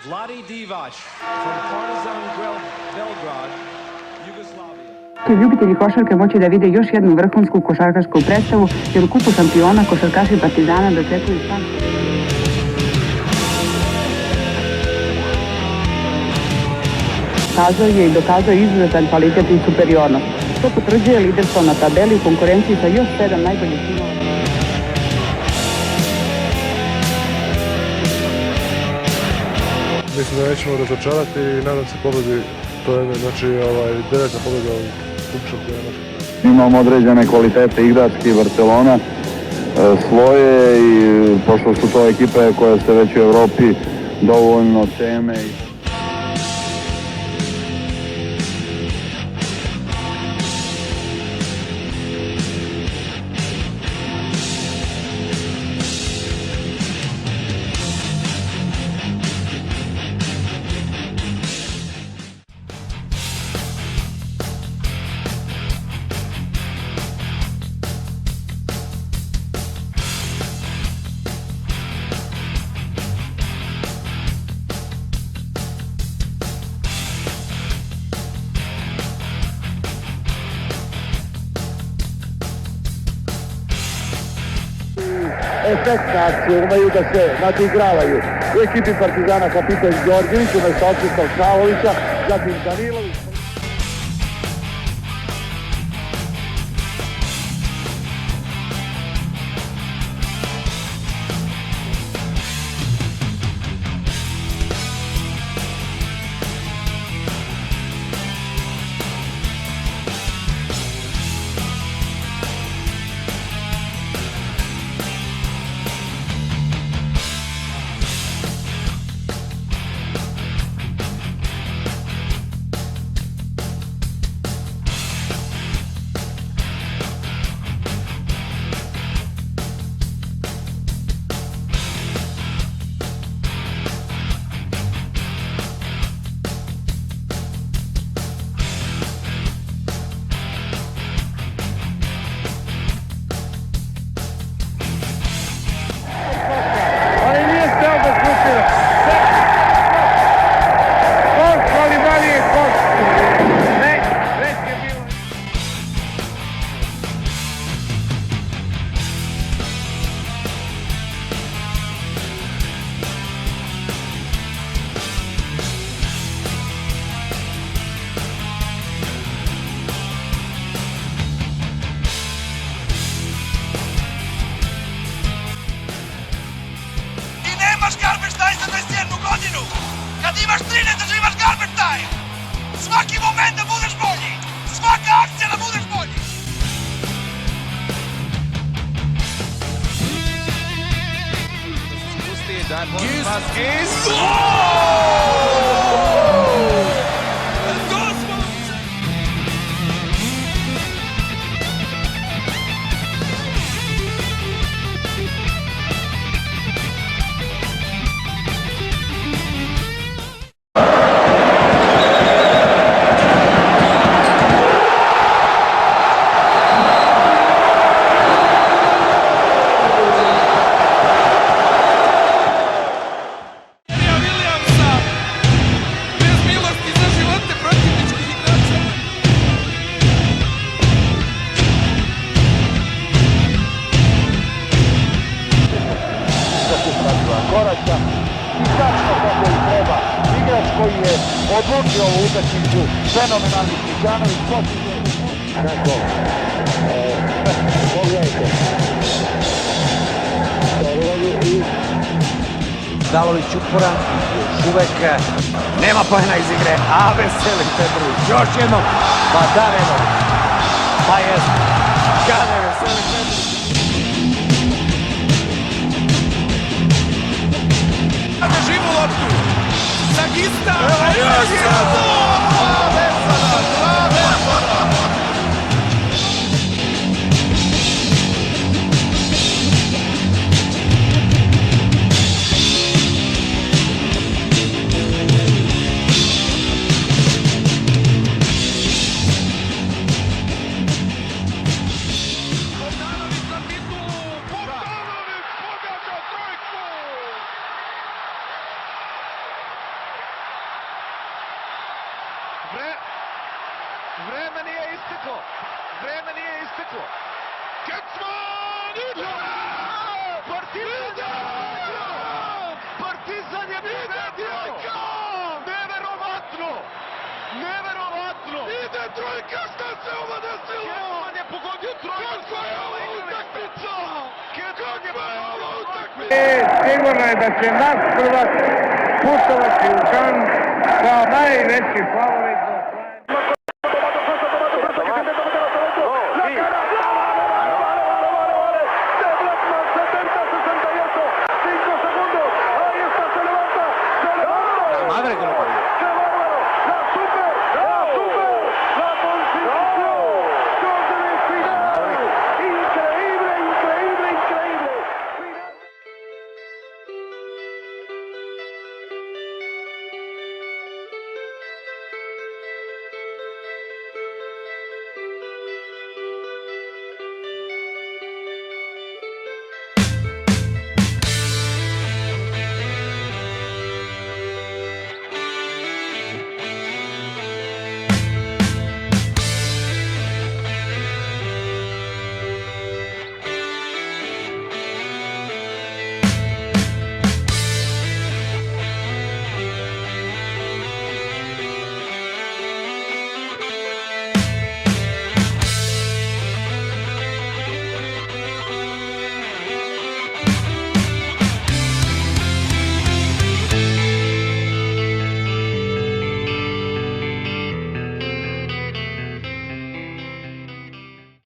Vlade Divac from Partizan Belgrade, Yugoslavia. Ljubitelji košarke moći da vide još jednu vrhunsku košarkašku predstavu, jer u kupu šampiona košarkaši Partizana dočekuju sam. Pokazao je i dokazao izuzetan kvalitet i superiornost. To potvrđuje liderstvo na tabeli u konkurenciji sa još 7 najboljih timova. Mislim da nećemo razočarati i nadam se pobedi. To je znači direktna pobeda u kupu šampiona. Imamo određene kvalitete igrački Barcelona svoje i pošto su to ekipe koje se već u Evropi dovoljno cene. Efektne akcije umeju da se nadigravaju. U ekipi Partizana kapitan Đorđević, umesto Oksana Šalovića, zatim Danilović. Garbage time za 21 godinu. Kad imaš 13 da imaš garbage time. Svaki moment da budeš bolji. Svaka akcija da budeš bolji. Koraca i tačno kako i treba. Igrač koji je odlučio ovu utakmicu, fenomenalni Križanović, kako? Pogledajte. Dalović uporan, još uvek nema pojena iz igre, a Veseli Petrović još jednom, pa da nema, pa jest, kada je Veseli Petrović. Držimo loptu. Sagista. Vreme nije isteklo. Vreme nije isteklo. Kecman ide! Partizan je pobedio! Neverovatno! Neverovatno! Ide trojka, šta se ovo desilo? Kecman je pogodio trojku. Kako je ovo utakmica? Kecman je pogodio utakmica. Sigurno je da će naš prvak putovati u Kan kao najveći favorit.